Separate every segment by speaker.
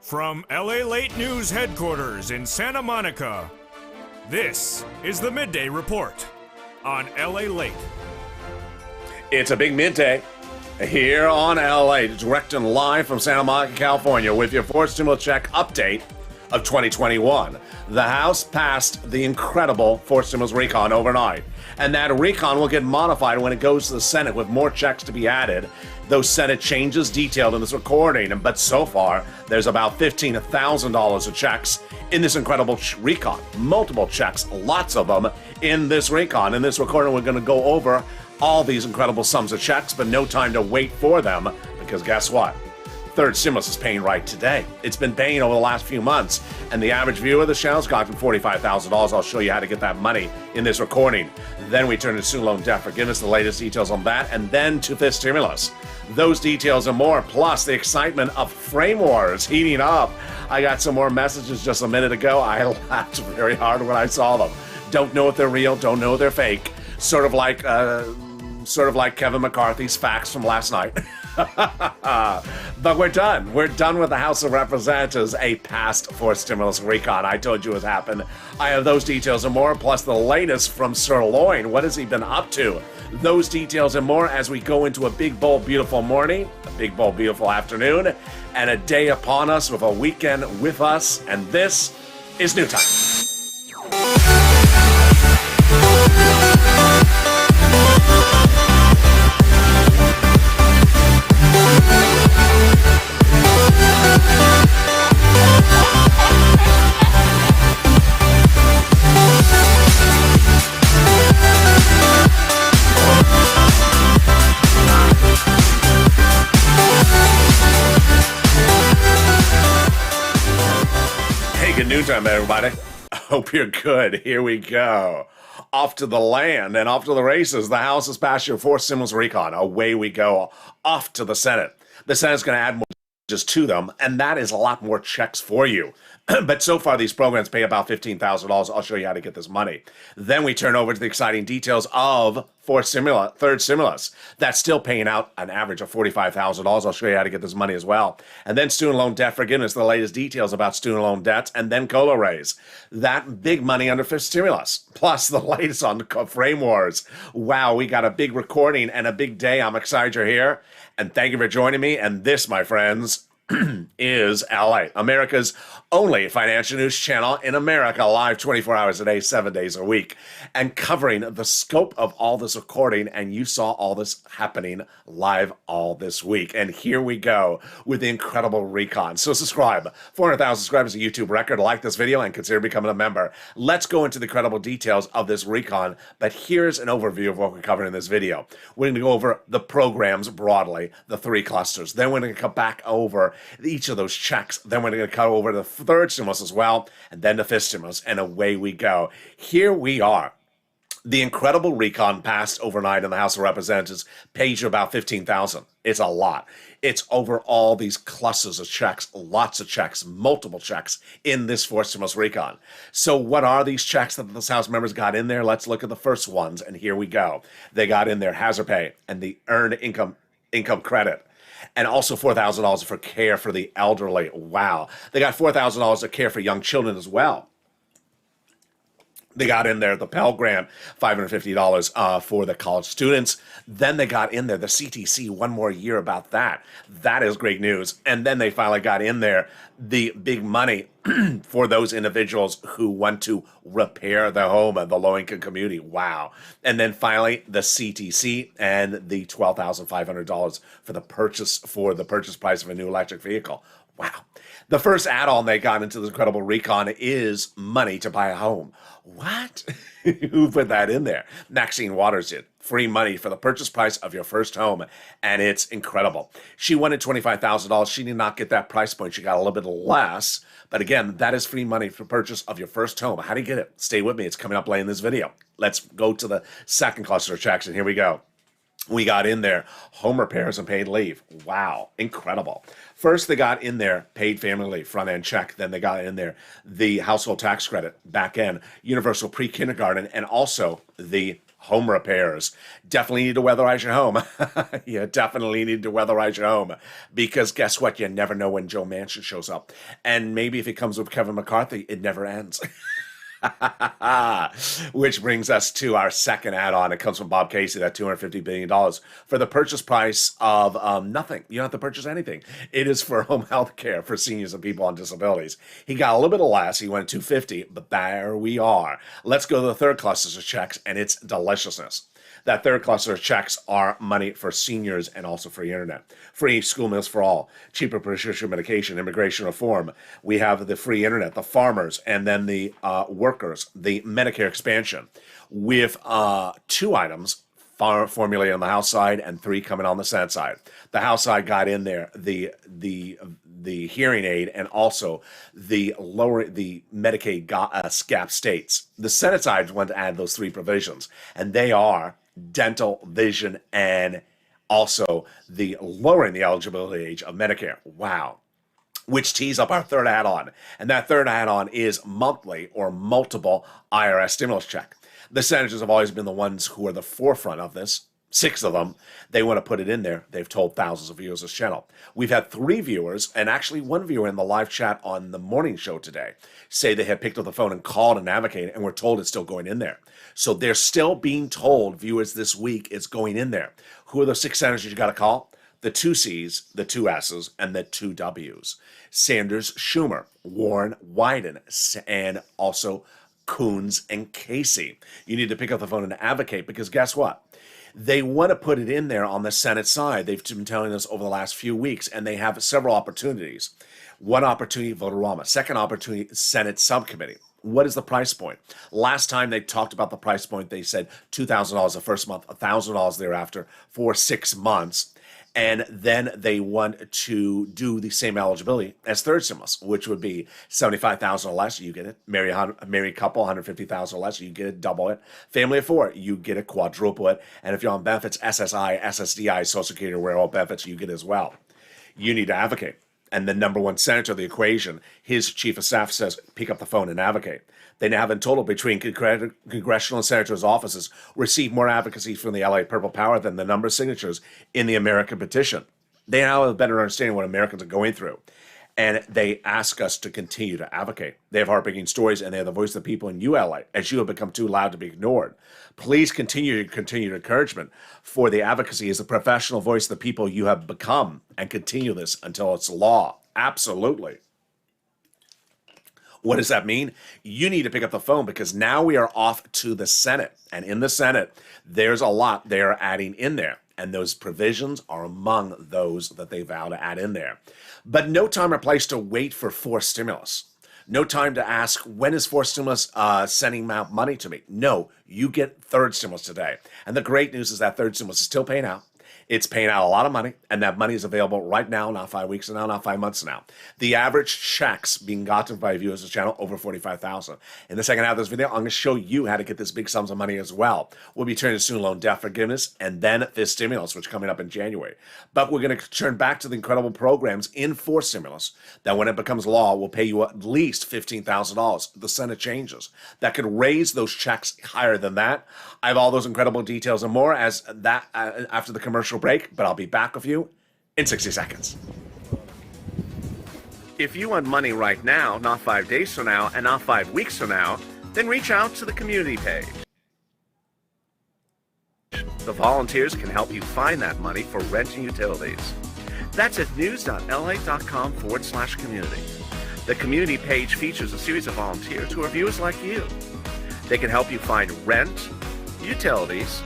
Speaker 1: From LALATE News headquarters in Santa Monica, this is the Midday Report on LALATE.
Speaker 2: It's a big midday here on LALATE, direct and live from Santa Monica, California, with your fourth stimulus check update of 2021. The House passed the incredible fourth stimulus recon overnight, and that recon will get modified when it goes to the Senate with more checks to be added. Those Senate changes detailed in this recording, but so far there's about $15,000 of checks in this incredible recon. Multiple checks, lots of them in this recon. In this recording, we're going to go over all these incredible sums of checks, but no time to wait for them, because guess what? Third stimulus is paying right today. It's been paying over the last few months, and the average viewer of the channel's gotten $45,000. I'll show you how to get that money in this recording. Then we turn to student loan debt forgiveness, the latest details on that, and then to fifth stimulus. Those details and more, plus the excitement of frame wars heating up. I got some more messages just a minute ago. I laughed very hard when I saw them. Don't know if they're real, don't know if they're fake. Sort of like Kevin McCarthy's facts from last night. But we're done. We're done with the House of Representatives, a past fourth stimulus recon. I told you what happened. I have those details and more, plus the latest from Sirloin. What has he been up to? Those details and more as we go into a big, bold, beautiful morning, a big, bold, beautiful afternoon, and a day upon us with a weekend with us. And this is New Time. Good noon time, everybody. I hope you're good. Here we go. Off to the land and off to the races. The House has passed your fourth stimulus recon. Away we go. Off to the Senate. The Senate's going to add more just to them, and that is a lot more checks for you. But so far, these programs pay about $15,000. I'll show you how to get this money. Then we turn over to the exciting details of third stimulus. That's still paying out an average of $45,000. I'll show you how to get this money as well. And then student loan debt forgiveness, the latest details about student loan debts, and then COLA raise. That big money under fifth stimulus, plus the latest on frame wars. Wow, we got a big recording and a big day. I'm excited you're here. And thank you for joining me. And this, my friends, is LA, America's only financial news channel in America, live 24 hours a day, 7 days a week, and covering the scope of all this recording. And you saw all this happening live all this week. And here we go with the incredible recon. So subscribe. 400,000 subscribers, a YouTube record. Like this video and consider becoming a member. Let's go into the incredible details of this recon. But here's an overview of what we're covering in this video. We're going to go over the programs broadly, the three clusters. Then we're going to come back over each of those checks. Then we're going to cut over the third stimulus as well, and then the fifth stimulus, and away we go. Here we are. The incredible recon passed overnight in the House of Representatives pays you about $15,000. It's a lot. It's over all these clusters of checks, lots of checks, multiple checks in this fourth stimulus recon. So what are these checks that the House members got in there? Let's look at the first ones, and here we go. They got in there hazard pay and the earned income credit. And also $4,000 for care for the elderly. Wow. They got $4,000 of care for young children as well. They got in there the Pell Grant, $550 for the college students. Then they got in there the CTC, one more year about that. That is great news. And then they finally got in there the big money for those individuals who want to repair their home in the low-income community. Wow. And then finally, the CTC and the $12,500 for the purchase price of a new electric vehicle. Wow. The first add-on they got into this incredible recon is money to buy a home. What? Who put that in there? Maxine Waters did. Free money for the purchase price of your first home, and it's incredible. She wanted $25,000. She did not get that price point. She got a little bit less, but again, that is free money for purchase of your first home. How do you get it? Stay with me. It's coming up late in this video. Let's go to the second cluster of checks, and here we go. We got in there home repairs and paid leave. Wow, incredible. First, they got in there paid family leave, front end check. Then they got in there the household tax credit, back end, universal pre-kindergarten, and also the home repairs. Definitely need to weatherize your home. You definitely need to weatherize your home, because guess what? You never know when Joe Manchin shows up. And maybe if it comes with Kevin McCarthy, it never ends. Which brings us to our second add-on. It comes from Bob Casey, that $250 billion for the purchase price of nothing. You don't have to purchase anything. It is for home health care for seniors and people on disabilities. He got a little bit less. He went $250, but there we are. Let's go to the third cluster of checks, and it's deliciousness. That third cluster of checks are money for seniors and also free internet, free school meals for all, cheaper prescription medication, immigration reform. We have the free internet, the farmers, and then the workers, the Medicare expansion, with 2 items formulated on the House side and 3 coming on the Senate side. The House side got in there the hearing aid and also the Medicaid gap states. The Senate side went to add those 3 provisions, and they are dental, vision, and also the lowering the eligibility age of Medicare. Wow. Which tees up our third add-on. And that third add-on is monthly or multiple IRS stimulus check. The senators have always been the ones who are the forefront of this. 6 of them, they want to put it in there. They've told thousands of viewers this channel. We've had 3 viewers, and actually 1 viewer in the live chat on the morning show today, say they had picked up the phone and called and advocated, and were told it's still going in there. So they're still being told, viewers, this week it's going in there. Who are the 6 senators you got to call? The 2 C's, the 2 S's, and the 2 W's. Sanders, Schumer, Warren, Wyden, and also Coons and Casey. You need to pick up the phone and advocate, because guess what? They want to put it in there on the Senate side. They've been telling us over the last few weeks, and they have several opportunities. One opportunity, Voterama. Second opportunity, Senate subcommittee. What is the price point? Last time they talked about the price point, they said $2,000 the first month, $1,000 thereafter for 6 months. And then they want to do the same eligibility as third stimulus, which would be $75,000 or less, you get it. Married couple, $150,000 or less, you get it, double it. Family of 4, you get it, quadruple it. And if you're on benefits, SSI, SSDI, Social Security, where all benefits, you get as well. You need to advocate. And the number 1 senator of the equation, his chief of staff says, pick up the phone and advocate. They now have in total between congressional and senators' offices received more advocacy from the LA Purple Power than the number of signatures in the American petition. They now have a better understanding what Americans are going through. And they ask us to continue to advocate. They have heartbreaking stories, and they are the voice of the people in LA, as you have become too loud to be ignored. Please continue your encouragement for the advocacy as the professional voice of the people you have become, and continue this until it's law. Absolutely. What does that mean? You need to pick up the phone, because now we are off to the Senate. And in the Senate, there's a lot they are adding in there. And those provisions are among those that they vow to add in there. But no time or place to wait for fourth stimulus. No time to ask, when is fourth stimulus sending out money to me? No, you get third stimulus today. And the great news is that third stimulus is still paying out. It's paying out a lot of money, and that money is available right now, not 5 weeks from now, not 5 months from now. The average checks being gotten by viewers of the channel, over $45,000. In the second half of this video, I'm going to show you how to get this big sums of money as well. We'll be turning to student loan debt forgiveness, and then this stimulus, which is coming up in January. But we're going to turn back to the incredible programs in fourth stimulus that, when it becomes law, will pay you at least $15,000. The Senate changes that could raise those checks higher than that. I have all those incredible details and more as that after the commercial break, but I'll be back with you in 60 seconds. If you want money right now, not 5 days from now, and not 5 weeks from now, then reach out to the community page. The volunteers can help you find that money for rent and utilities. That's at news.la.com/community. The community page features a series of volunteers who are viewers like you. They can help you find rent, utilities,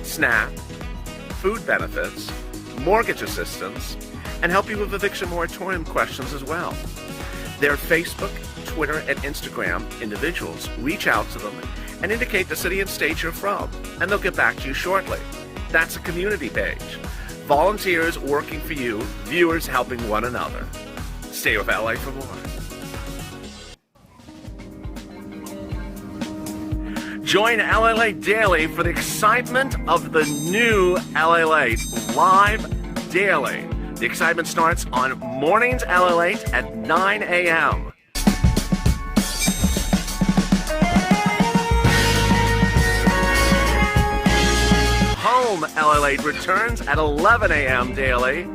Speaker 2: SNAP, food benefits, mortgage assistance, and help you with eviction moratorium questions as well. Their Facebook, Twitter, and Instagram individuals reach out to them and indicate the city and state you're from, and they'll get back to you shortly. That's a community page. Volunteers working for you, viewers helping one another. Stay with LA for more. Join LALATE Daily for the excitement of the new LALATE live daily. The excitement starts on mornings LALATE at 9 a.m. Home LALATE returns at 11 a.m. daily.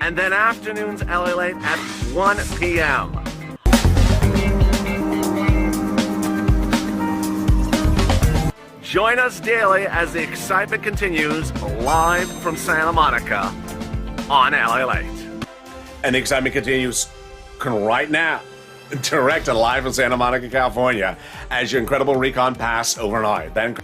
Speaker 2: And then afternoons LALATE at 1 p.m. Join us daily as the excitement continues live from Santa Monica on LALATE. And the excitement continues right now, direct and live from Santa Monica, California, as your incredible recon pass overnight. Then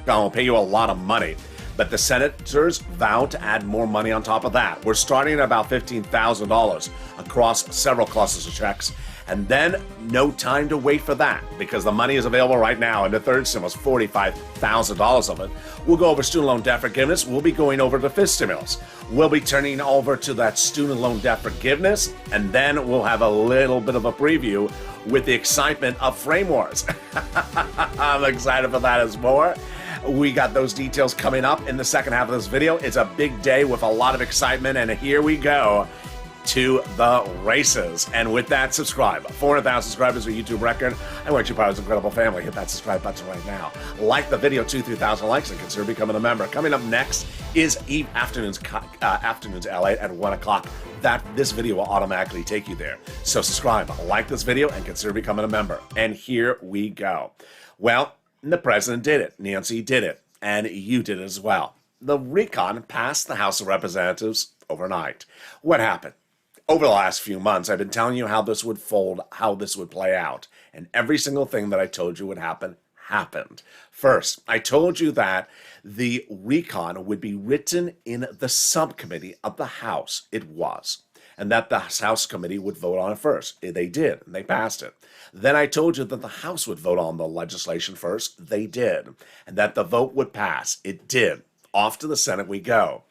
Speaker 2: will pay you a lot of money. But the senators vow to add more money on top of that. We're starting at about $15,000 across several clusters of checks. And then no time to wait for that, because the money is available right now, and the third stimulus, $45,000 of it. We'll go over student loan debt forgiveness. We'll be going over the fifth stimulus. We'll be turning over to that student loan debt forgiveness, and then we'll have a little bit of a preview with the excitement of frame wars. I'm excited for that as more. We got those details coming up in the second half of this video. It's a big day with a lot of excitement, and here we go to the races. And with that, subscribe. 400,000 subscribers are a YouTube record. I want you part of this incredible family. Hit that subscribe button right now. Like the video, 2,000-3,000 likes, and consider becoming a member. Coming up next is afternoons LA at 1 o'clock. This video will automatically take you there. So subscribe, like this video, and consider becoming a member. And here we go. Well, the president did it. Nancy did it. And you did it as well. The recon passed the House of Representatives overnight. What happened? Over the last few months, I've been telling you how this would fold, how this would play out. And every single thing that I told you would happen, happened. First, I told you that the recon would be written in the subcommittee of the House. It was. And that the House committee would vote on it first. They did, and they passed it. Then I told you that the House would vote on the legislation first. They did. And that the vote would pass. It did. Off to the Senate we go.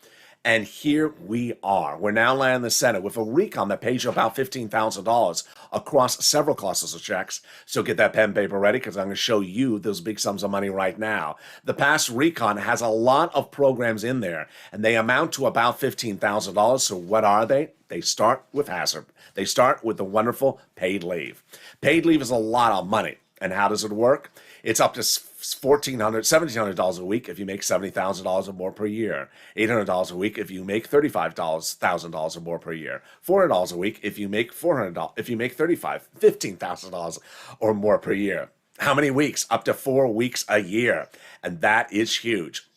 Speaker 2: And here we are. We're now landing in the Senate with a recon that pays you about $15,000 across several clusters of checks. So get that pen and paper ready, because I'm going to show you those big sums of money right now. The past recon has a lot of programs in there, and they amount to about $15,000. So what are they? They start with hazard. They start with the wonderful paid leave. Paid leave is a lot of money. And how does it work? It's up to $1,700 a week if you make $70,000 or more per year. $800 a week if you make $35,000 or more per year. $400 a week if you make $15,000 or more per year. How many weeks? Up to 4 weeks a year. And that is huge.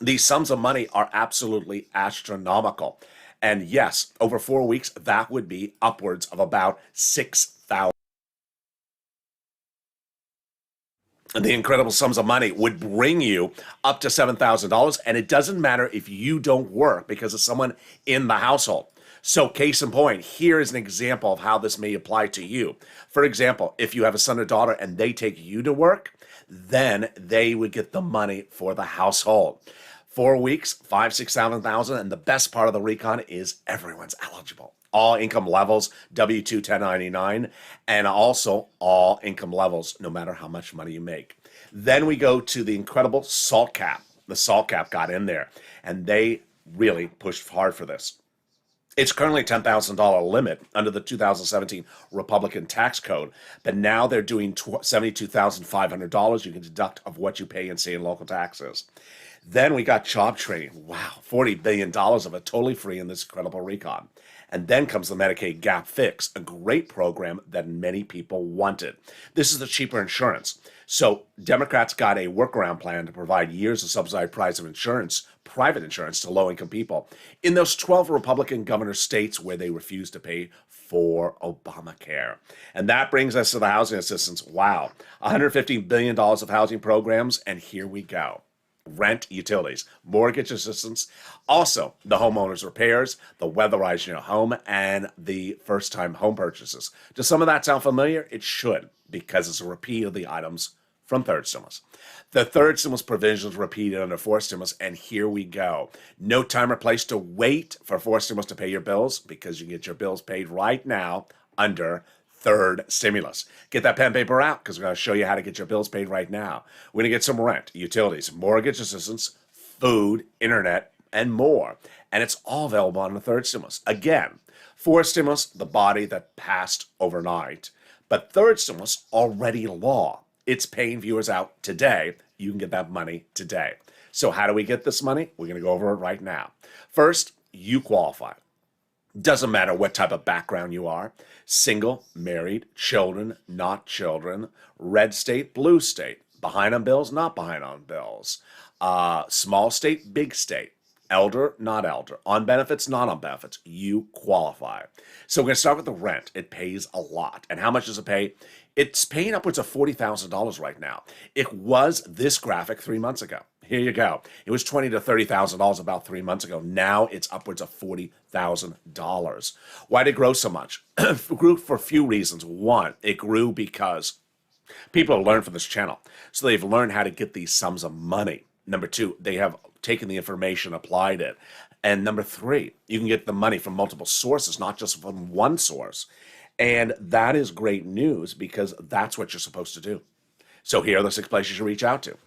Speaker 2: These sums of money are absolutely astronomical. And yes, over 4 weeks, that would be upwards of about $6,000. The incredible sums of money would bring you up to $7,000, and it doesn't matter if you don't work because it's someone in the household. So case in point, here is an example of how this may apply to you. For example, if you have a son or daughter and they take you to work, then they would get the money for the household. 4 weeks, $5,000, $6,000, and the best part of the recon is everyone's eligible. All income levels, W-2, 1099, and also all income levels, no matter how much money you make. Then we go to the incredible SALT cap. The SALT cap got in there, and they really pushed hard for this. It's currently a $10,000 limit under the 2017 Republican tax code, but now they're doing $72,500 you can deduct of what you pay in state and local taxes. Then we got job training. Wow, $40 billion of it totally free in this incredible recon. And then comes the Medicaid Gap Fix, a great program that many people wanted. This is the cheaper insurance. So Democrats got a workaround plan to provide years of subsidized price of insurance, private insurance, to low-income people in those 12 Republican governor states where they refused to pay for Obamacare. And that brings us to the housing assistance. Wow, $115 billion of housing programs, and here we go. Rent, utilities, mortgage assistance, also the homeowners repairs, the weatherizing your home, and the first-time home purchases. Does some of that sound familiar? It should, because it's a repeat of the items from third stimulus. The third stimulus provisions repeated under fourth stimulus, and here we go. No time or place to wait for fourth stimulus to pay your bills, because you can get your bills paid right now under third stimulus. Get that pen and paper out, because we're going to show you how to get your bills paid right now. We're going to get some rent, utilities, mortgage assistance, food, internet, and more. And it's all available on the third stimulus. Again, fourth stimulus, the body that passed overnight. But third stimulus, already law. It's paying viewers out today. You can get that money today. So how do we get this money? We're going to go over it right now. First, you qualify. Doesn't matter what type of background you are. Single, married, children, not children, red state, blue state, behind on bills, not behind on bills, small state, big state, elder, not elder, on benefits, not on benefits. You qualify. So we're going to start with the rent. It pays a lot. And how much does it pay? It's paying upwards of $40,000 right now. It was this graphic 3 months ago. Here you go. It was $20,000 to $30,000 about 3 months ago. Now it's upwards of $40,000. Why did it grow so much? It grew for a few reasons. One, it grew because people have learned from this channel. So they've learned how to get these sums of money. Number two, they have taken the information, applied it. And number three, you can get the money from multiple sources, not just from one source. And that is great news, because that's what you're supposed to do. So here are the 6 places you reach out to.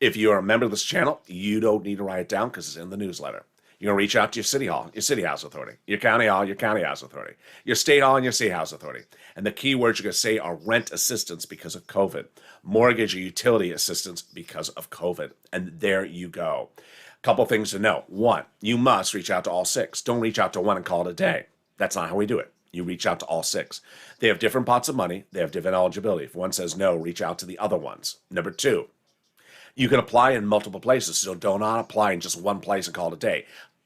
Speaker 2: If you're a member of this channel, you don't need to write it down, because it's in the newsletter. You're going to reach out to your city hall, your city house authority, your county hall, your county house authority, your state hall, and your state house authority. And the key words you're going to say are rent assistance because of COVID, mortgage or utility assistance because of COVID. And there you go. Couple things to know. One, you must reach out to all 6. Don't reach out to one and call it a day. That's not how we do it. You reach out to all 6. They have different pots of money. They have different eligibility. If one says no, reach out to the other ones. Number 2, you can apply in multiple places. So do not apply in just one place and call it a day.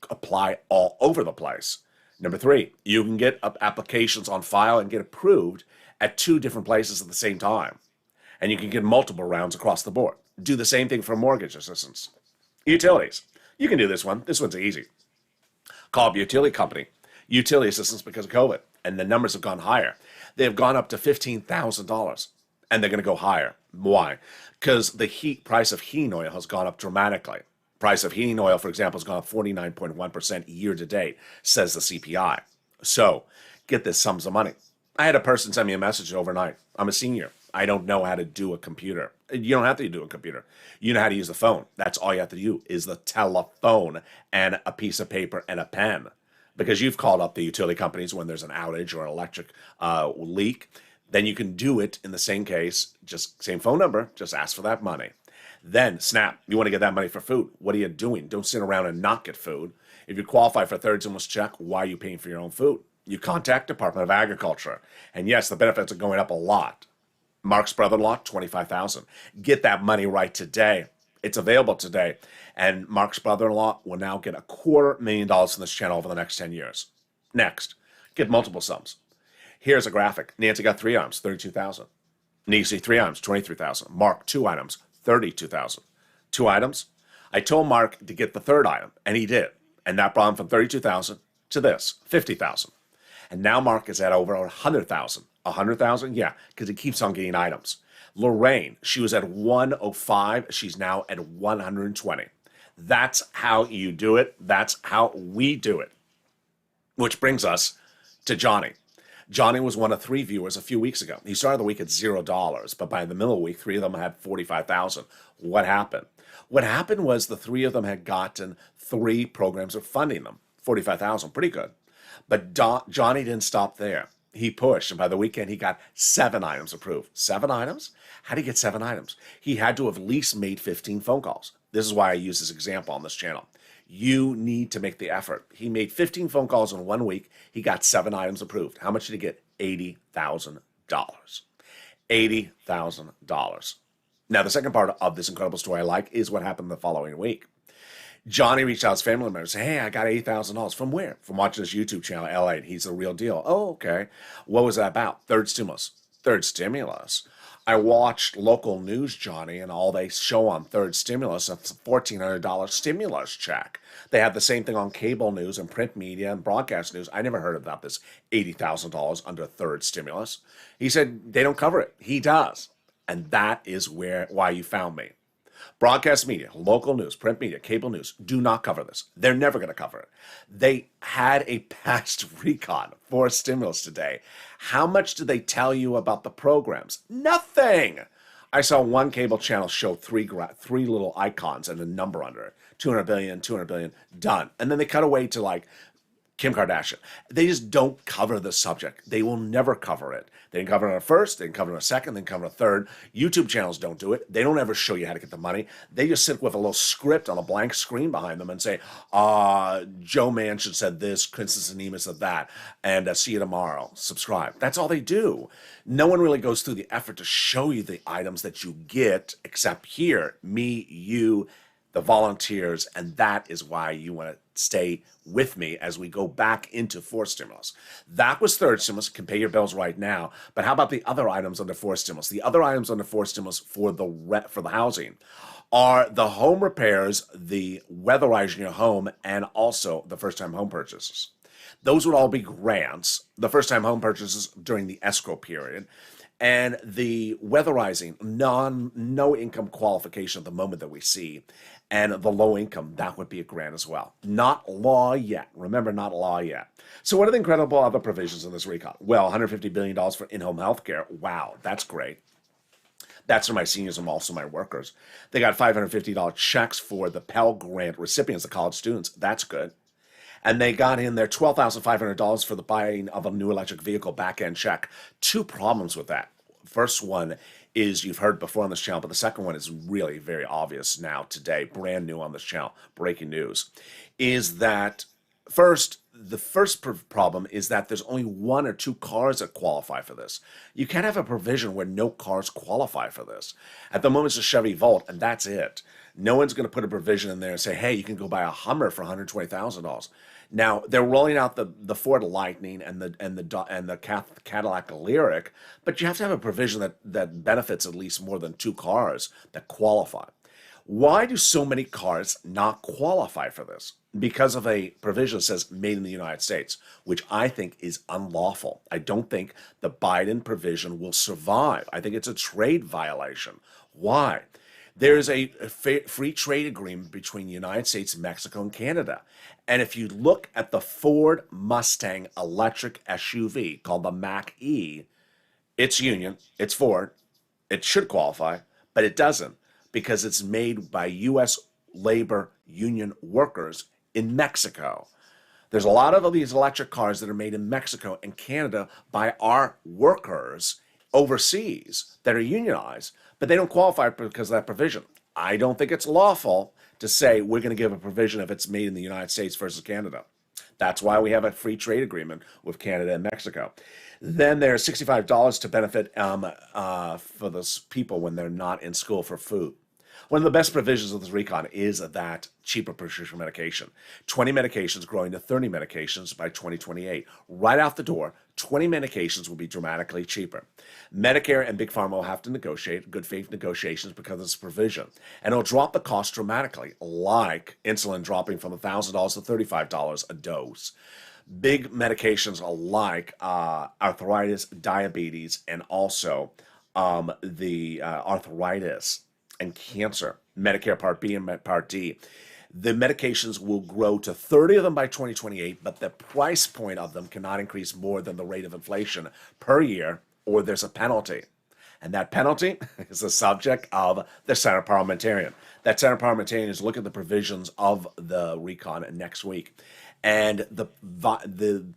Speaker 2: Apply all over the place. Number 3, you can get applications on file and get approved at 2 different places at the same time. And you can get multiple rounds across the board. Do the same thing for mortgage assistance. Utilities. You can do this one. This one's easy. Call up your utility company. Utility assistance because of COVID. And the numbers have gone higher. They have gone up to $15,000. And they're going to go higher. Why? Because the price of heating oil has gone up dramatically. Price of heating oil, for example, has gone up 49.1% year to date, says the CPI. So get this sums of money. I had a person send me a message overnight. I'm a senior. I don't know how to do a computer. You don't have to do a computer. You know how to use the phone. That's all you have to do is the telephone and a piece of paper and a pen. Because you've called up the utility companies when there's an outage or an electric leak. Then you can do it in the same case, just same phone number, just ask for that money. Then, snap, you want to get that money for food. What are you doing? Don't sit around and not get food. If you qualify for third stimulus check, why are you paying for your own food? You contact Department of Agriculture. And yes, the benefits are going up a lot. Mark's brother-in-law, $25,000. Get that money right today. It's available today. And Mark's brother-in-law will now get $250,000 from this channel over the next 10 years. Next, get multiple sums. Here's a graphic. Nancy got 3 items, $32,000. Nancy, 3 items, $23,000. Mark, 2 items, $32,000. 2 items. I told Mark to get the 3rd item, and he did. And that brought him from $32,000 to this, $50,000. And now Mark is at over $100,000. $100,000? Yeah, because he keeps on getting items. Lorraine, she was at 105. She's now at 120. That's how you do it. That's how we do it. Which brings us to Johnny. Johnny was one of 3 viewers a few weeks ago. He started the week at $0, but by the middle of the week, 3 of them had 45,000. What happened? What happened was the 3 of them had gotten 3 programs of funding them. 45,000, pretty good. But Johnny didn't stop there. He pushed, and by the weekend, he got 7 items approved. 7 items? How did he get 7 items? He had to have at least made 15 phone calls. This is why I use this example on this channel. You need to make the effort. He made 15 phone calls in 1 week. He got 7 items approved. How much did he get? $80,000. $80,000. Now, the second part of this incredible story I like is what happened the following week. Johnny reached out to his family members and said, hey, I got $80,000. From where? From watching this YouTube channel, LALATE. He's the real deal. Oh, okay. What was that about? Third stimulus. Third stimulus. I watched local news, Johnny, and all they show on third stimulus, a $1,400 stimulus check. They have the same thing on cable news and print media and broadcast news. I never heard about this $80,000 under third stimulus. He said they don't cover it. He does. And that is why you found me. Broadcast media, local news, print media, cable news do not cover this. They're never going to cover it. They had a past recon for stimulus today. How much did they tell you about the programs? Nothing. I saw one cable channel show three little icons and a number under it. 200 billion, 200 billion, done. And then they cut away to like Kim Kardashian. They just don't cover the subject. They will never cover it. They didn't cover it on a first, they didn't cover it on a second, they didn't cover it on a third. YouTube channels don't do it. They don't ever show you how to get the money. They just sit with a little script on a blank screen behind them and say, Joe Manchin said this, Princess Anema said that, and see you tomorrow. Subscribe. That's all they do. No one really goes through the effort to show you the items that you get, except here, me, you, the volunteers, and that is why you want to stay with me as we go back into fourth stimulus. That was third stimulus, can pay your bills right now, but how about the other items under fourth stimulus? The other items under fourth stimulus for the housing are the home repairs, the weatherizing your home, and also the first-time home purchases. Those would all be grants, the first-time home purchases during the escrow period, and the weatherizing, no income qualification at the moment that we see, and the low income, that would be a grant as well. Not law yet. Remember, not law yet. So what are the incredible other provisions in this recon? Well, $150 billion for in-home health care. Wow, that's great. That's for my seniors and also my workers. They got $550 checks for the Pell Grant recipients, the college students. That's good. And they got in their $12,500 for the buying of a new electric vehicle back-end check. Two problems with that. First one is you've heard before on this channel, but the second one is really very obvious now today, brand new on this channel, breaking news, is that the first problem is that there's only one or two cars that qualify for this. You can't have a provision where no cars qualify for this. At the moment, it's a Chevy Volt, and that's it. No one's going to put a provision in there and say, hey, you can go buy a Hummer for $120,000. Now they're rolling out the Ford Lightning and the Cadillac Lyriq, but you have to have a provision that benefits at least more than two cars that qualify. Why do so many cars not qualify for this? Because of a provision that says made in the United States, which I think is unlawful. I don't think the Biden provision will survive. I think it's a trade violation. Why? There's a free trade agreement between the United States, Mexico, and Canada. And if you look at the Ford Mustang electric SUV called the Mach-E, it's union, it's Ford, it should qualify, but it doesn't because it's made by U.S. labor union workers in Mexico. There's a lot of these electric cars that are made in Mexico and Canada by our workers overseas that are unionized, but they don't qualify because of that provision. I don't think it's lawful to say we're going to give a provision if it's made in the United States versus Canada. That's why we have a free trade agreement with Canada and Mexico. Then there's $65 to benefit for those people when they're not in school for food. One of the best provisions of this recon is that cheaper prescription medication. 20 medications growing to 30 medications by 2028. Right out the door, 20 medications will be dramatically cheaper. Medicare and Big Pharma will have to negotiate good faith negotiations because of this provision. And it'll drop the cost dramatically, like insulin dropping from $1,000 to $35 a dose. Big medications like arthritis, diabetes, and also the arthritis and cancer, Medicare Part B and Part D. The medications will grow to 30 of them by 2028, but the price point of them cannot increase more than the rate of inflation per year, or there's a penalty. And that penalty is the subject of the Senate parliamentarian. That Senate parliamentarian is looking at the provisions of the recon next week. And the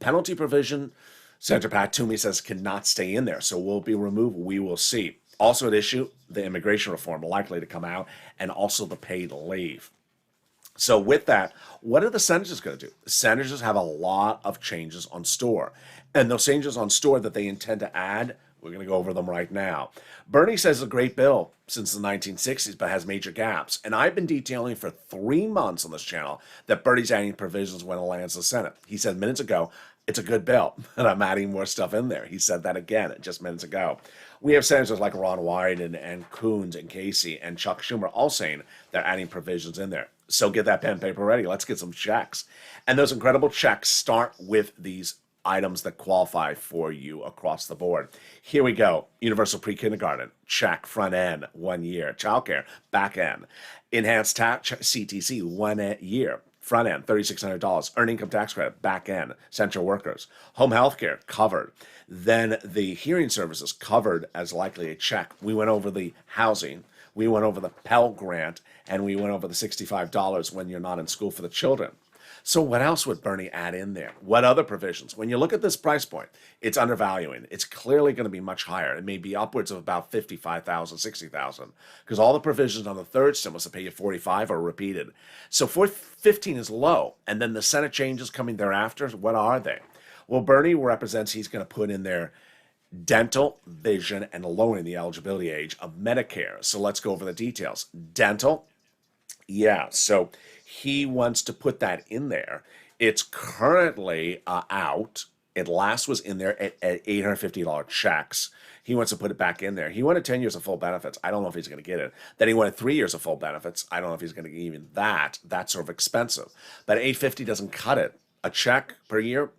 Speaker 2: penalty provision, Senator Pat Toomey says, cannot stay in there, so will it be removed? We will see. Also at issue, the immigration reform likely to come out, and also the paid leave. So with that, what are the senators going to do? The senators have a lot of changes on store. And those changes on store that they intend to add, we're going to go over them right now. Bernie says it's a great bill since the 1960s, but has major gaps. And I've been detailing for 3 months on this channel that Bernie's adding provisions when it lands the Senate. He said minutes ago, it's a good bill, and I'm adding more stuff in there. He said that again just minutes ago. We have senators like Ron Wyden and Coons and Casey and Chuck Schumer all saying they're adding provisions in there. So get that pen and paper ready. Let's get some checks. And those incredible checks start with these items that qualify for you across the board. Here we go. Universal pre-kindergarten, check, front end, 1 year. Childcare, back end. Enhanced tax, CTC, 1 year. Front end, $3,600. Earned income tax credit, back end, essential workers. Home health care, covered. Then the hearing services, covered as likely a check. We went over the housing. We went over the Pell Grant, and we went over the $65 when you're not in school for the children. So what else would Bernie add in there? What other provisions? When you look at this price point, it's undervaluing. It's clearly going to be much higher. It may be upwards of about $55,000, $60,000, because all the provisions on the third stimulus that pay you $45 are repeated. So 415 is low, and then the Senate changes coming thereafter. What are they? Well, Bernie represents he's going to put in there dental, vision, and lowering the eligibility age of Medicare. So let's go over the details. Dental, yeah, so he wants to put that in there. It's currently out. It last was in there at $850 checks. He wants to put it back in there. He wanted 10 years of full benefits. I don't know if he's going to get it. Then he wanted 3 years of full benefits. I don't know if he's going to get even that. That's sort of expensive. But $850 doesn't cut it. A check per year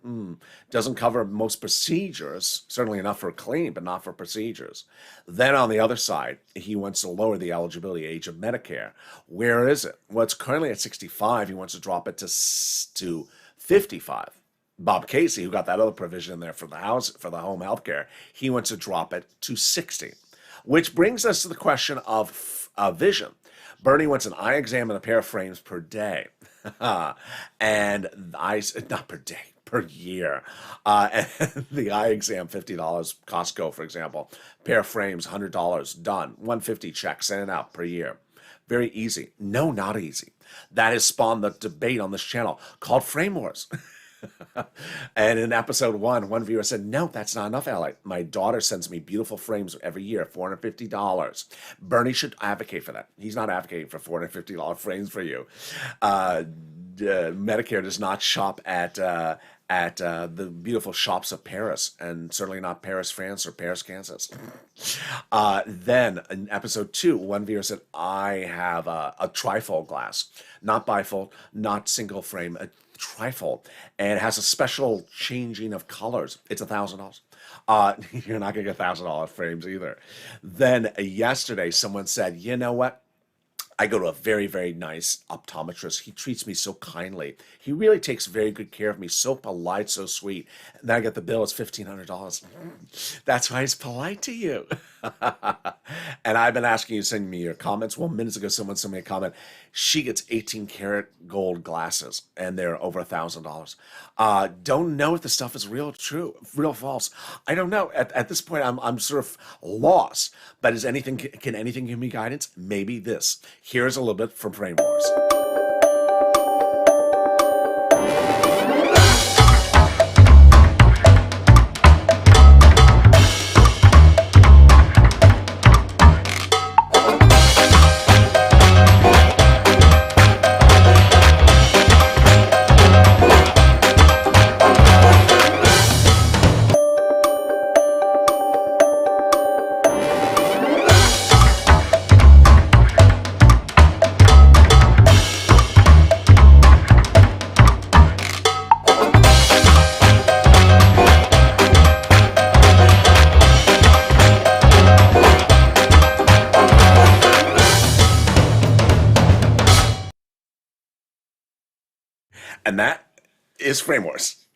Speaker 2: doesn't cover most procedures, certainly enough for a clean, but not for procedures. Then on the other side, he wants to lower the eligibility age of Medicare. Where is it? Well, it's currently at 65. He wants to drop it to 55. Bob Casey, who got that other provision in there for the home health care, he wants to drop it to 60. Which brings us to the question of vision. Bernie wants an eye exam and a pair of frames per day. And not per day, per year. And the eye exam, $50, Costco, for example. Pair of frames, $100, done. $150 check, send it out per year. Very easy. No, not easy. That has spawned the debate on this channel called Frame Wars. And in episode one viewer said, no, that's not enough, Alec. My daughter sends me beautiful frames every year, $450. Bernie should advocate for that. He's not advocating for $450 frames for you. Medicare does not shop at the beautiful shops of Paris, and certainly not Paris, France, or Paris, Kansas. Then in episode 2, one viewer said, I have a trifold glass, not bifold, not single frame, a trifold, and it has a special changing of colors. It's $1,000. You're not gonna get $1,000 frames either. Then yesterday, someone said, you know what? I go to a very, very nice optometrist. He treats me so kindly. He really takes very good care of me. So polite, so sweet. And then I get the bill. It's $1,500. That's why he's polite to you. And I've been asking you to send me your comments. Well, minutes ago, someone sent me a comment. She gets 18-karat gold glasses, and they're over $1,000. Don't know if the stuff is real, true, real, false. I don't know. At this point, I'm sort of lost. But can anything give me guidance? Maybe this. Here's a little bit from Frame Wars. And that is Frame Wars.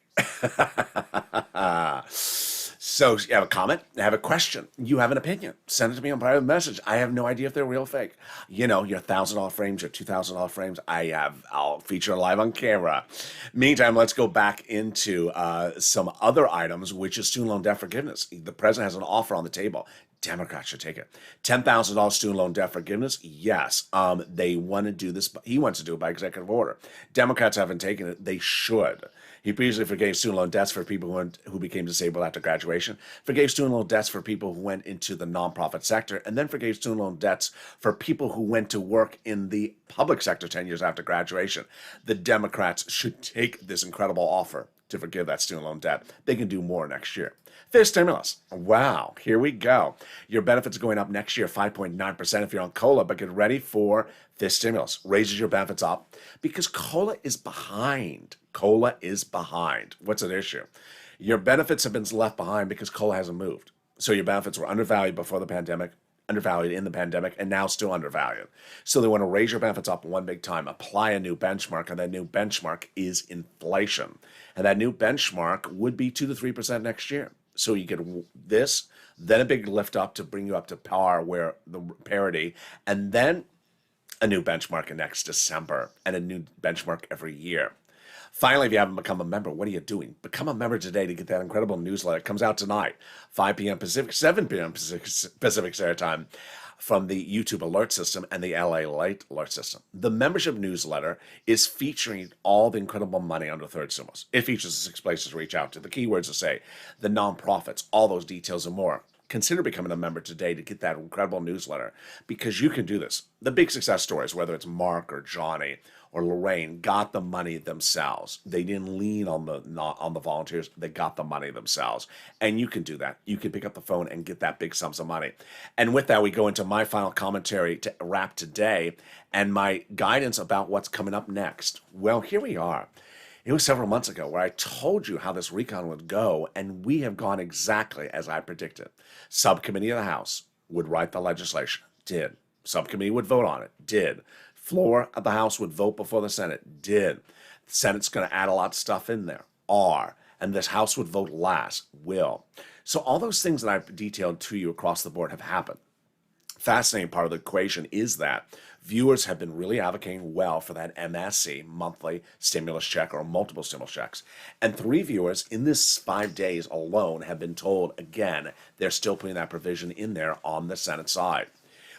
Speaker 2: So you have a comment, have a question, you have an opinion, send it to me on private message. I have no idea if they're real or fake. You know, your $1,000 frames, your $2,000 frames, I'll feature live on camera. Meantime, let's go back into some other items, which is student loan debt forgiveness. The president has an offer on the table. Democrats should take it. $10,000 student loan debt forgiveness? Yes. They want to do this. He wants to do it by executive order. Democrats haven't taken it. They should. He previously forgave student loan debts for people who became disabled after graduation, forgave student loan debts for people who went into the nonprofit sector, and then forgave student loan debts for people who went to work in the public sector 10 years after graduation. The Democrats should take this incredible offer to forgive that student loan debt. They can do more next year. Fifth stimulus. Wow, here we go. Your benefits are going up next year 5.9% if you're on COLA, but get ready for fifth stimulus. Raises your benefits up because COLA is behind. COLA is behind. What's at issue? Your benefits have been left behind because coal hasn't moved. So your benefits were undervalued before the pandemic, undervalued in the pandemic, and now still undervalued. So they want to raise your benefits up one big time, apply a new benchmark, and that new benchmark is inflation. And that new benchmark would be 2 to 3% next year. So you get this, then a big lift up to bring you up to par where the parity, and then a new benchmark in next December, and a new benchmark every year. Finally, if you haven't become a member, what are you doing? Become a member today to get that incredible newsletter. It comes out tonight, 5 p.m. Pacific, 7 p.m. Pacific Standard Time, from the YouTube alert system and the LALATE alert system. The membership newsletter is featuring all the incredible money under third stimulus. It features the 6 places to reach out to, the keywords to say, the nonprofits, all those details and more. Consider becoming a member today to get that incredible newsletter, because you can do this. The big success stories, whether it's Mark or Johnny or Lorraine, got the money themselves. They didn't lean on the volunteers. They got the money themselves. And you can do that. You can pick up the phone and get that big sums of money. And with that, we go into my final commentary to wrap today and my guidance about what's coming up next. Well, here we are. It was several months ago where I told you how this recon would go, and we have gone exactly as I predicted. Subcommittee of the House would write the legislation. Did. Subcommittee would vote on it. Did. Floor of the House would vote before the Senate. Did. The Senate's going to add a lot of stuff in there. Are. And this House would vote last. Will. So all those things that I've detailed to you across the board have happened. Fascinating part of the equation is that viewers have been really advocating well for that MSC, monthly stimulus check, or multiple stimulus checks. And 3 viewers in this 5 days alone have been told, again, they're still putting that provision in there on the Senate side.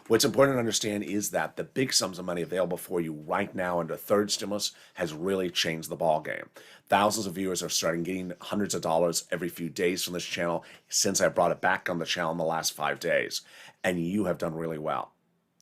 Speaker 2: What's important to understand is that the big sums of money available for you right now under third stimulus has really changed the ballgame. Thousands of viewers are starting getting hundreds of dollars every few days from this channel since I brought it back on the channel in the last 5 days. And you have done really well.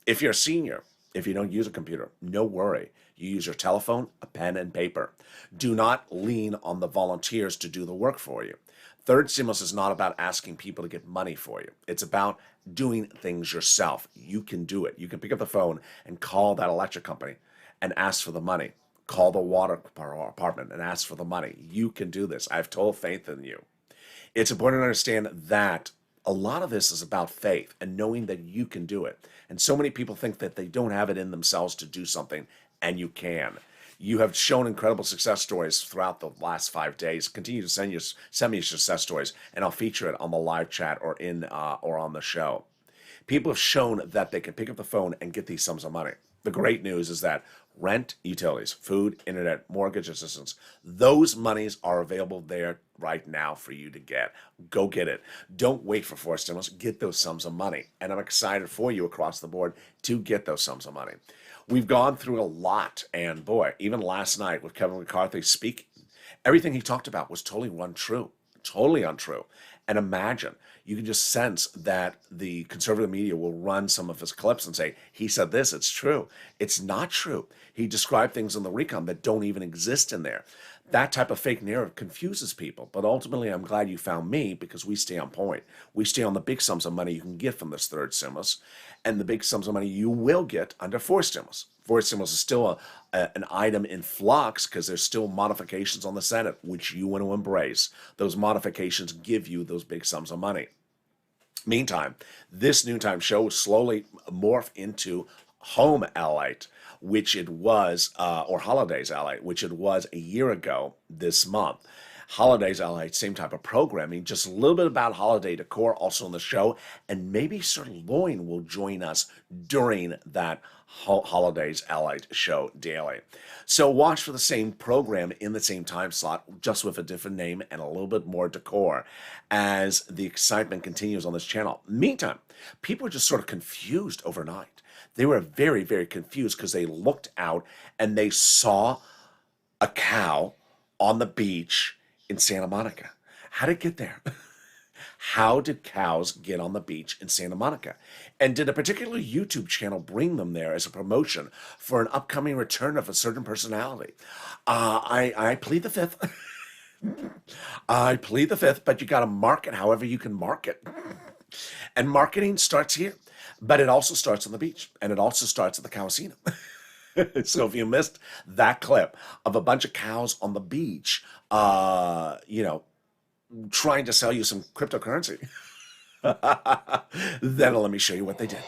Speaker 2: If you're a senior, if you don't use a computer, no worry. You use your telephone, a pen, and paper. Do not lean on the volunteers to do the work for you. Third stimulus is not about asking people to get money for you. It's about doing things yourself. You can do it. You can pick up the phone and call that electric company and ask for the money. Call the water department and ask for the money. You can do this. I have total faith in you. It's important to understand that a lot of this is about faith and knowing that you can do it. And so many people think that they don't have it in themselves to do something, and you can. You have shown incredible success stories throughout the last 5 days. Continue to send me your success stories, and I'll feature it on the live chat or on the show. People have shown that they can pick up the phone and get these sums of money. The great news is that rent, utilities, food, internet, mortgage assistance, those monies are available there right now for you to get. Go get it. Don't wait for 4 stimulus. Get those sums of money. And I'm excited for you across the board to get those sums of money. We've gone through a lot, and boy, even last night with Kevin McCarthy speaking, everything he talked about was totally untrue. Totally untrue. And imagine, you can just sense that the conservative media will run some of his clips and say, he said this, it's true. It's not true. He described things in the recon that don't even exist in there. That type of fake narrative confuses people. But ultimately, I'm glad you found me, because we stay on point. We stay on the big sums of money you can get from this third stimulus and the big sums of money you will get under 4 stimulus. 4 stimulus is still an item in flux because there's still modifications on the Senate, which you want to embrace. Those modifications give you those big sums of money. Meantime, this noontime show will slowly morph into Home LALATE, which it was, or Holidays LALATE, which it was a year ago this month. Holidays LALATE, same type of programming, just a little bit about holiday decor also on the show, and maybe Sir Loin will join us during that Holidays LALATE show daily. So watch for the same program in the same time slot, just with a different name and a little bit more decor as the excitement continues on this channel. Meantime, people are just sort of confused overnight. They were very, very confused because they looked out and they saw a cow on the beach in Santa Monica. How did it get there? How did cows get on the beach in Santa Monica? And did a particular YouTube channel bring them there as a promotion for an upcoming return of a certain personality? I plead the fifth. I plead the fifth, but you got to market however you can market. And marketing starts here, but it also starts on the beach, and it also starts at the casino. So if you missed that clip of a bunch of cows on the beach, trying to sell you some cryptocurrency. Then let me show you what they did.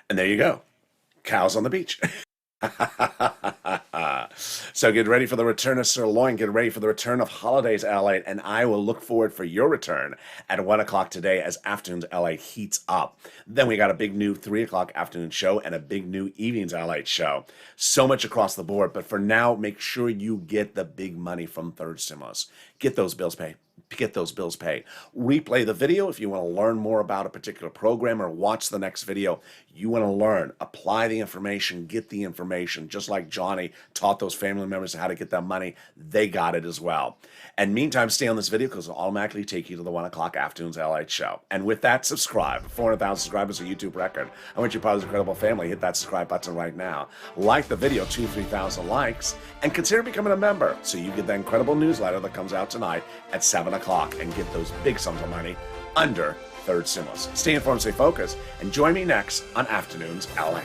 Speaker 2: And there you go. Cows on the beach. So get ready for the return of Sirloin. Get ready for the return of Holidays LA. And I will look forward for your return at 1 o'clock today as Afternoons LA heats up. Then we got a big new 3 o'clock afternoon show and a big new Evenings LA show. So much across the board. But for now, make sure you get the big money from Third Stimulus. Get those bills paid. Get those bills paid. Replay the video if you want to learn more about a particular program or watch the next video. You want to learn, apply the information, get the information. Just like Johnny taught those family members how to get that money, they got it as well. And meantime, stay on this video because it'll automatically take you to the 1 o'clock Afternoons LA show. And with that, subscribe. 400,000 subscribers, a YouTube record. I want you part of this incredible family. Hit that subscribe button right now. Like the video, 2,000-3,000 likes, and consider becoming a member so you get that incredible newsletter that comes out tonight at 7 o'clock and get those big sums of money under Third Stimulus. Stay informed, stay focused, and join me next on Afternoons LA.